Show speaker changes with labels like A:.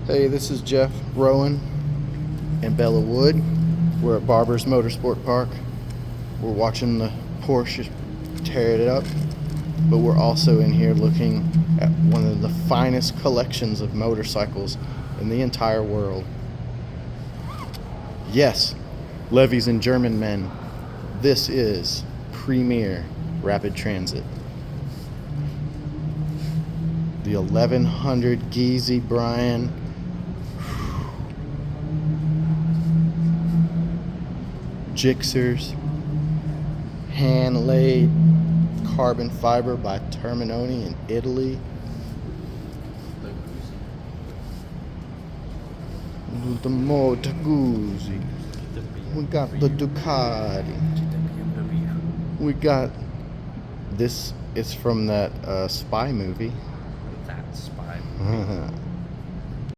A: Hey, this is Jeff Rowan and Bella Wood. We're at Barber's Motorsport Park. We're watching the Porsche tear it up, but we're also in here looking at one of the finest collections of motorcycles in the entire world. Yes, Levi's and German men. This is Premier Rapid Transit. The 1100 Geezy Brian. Gixxers, hand-laid carbon fiber by Terminoni in Italy. The Moto Guzzi. We got the Ducati. We got this. It's from that Spy movie.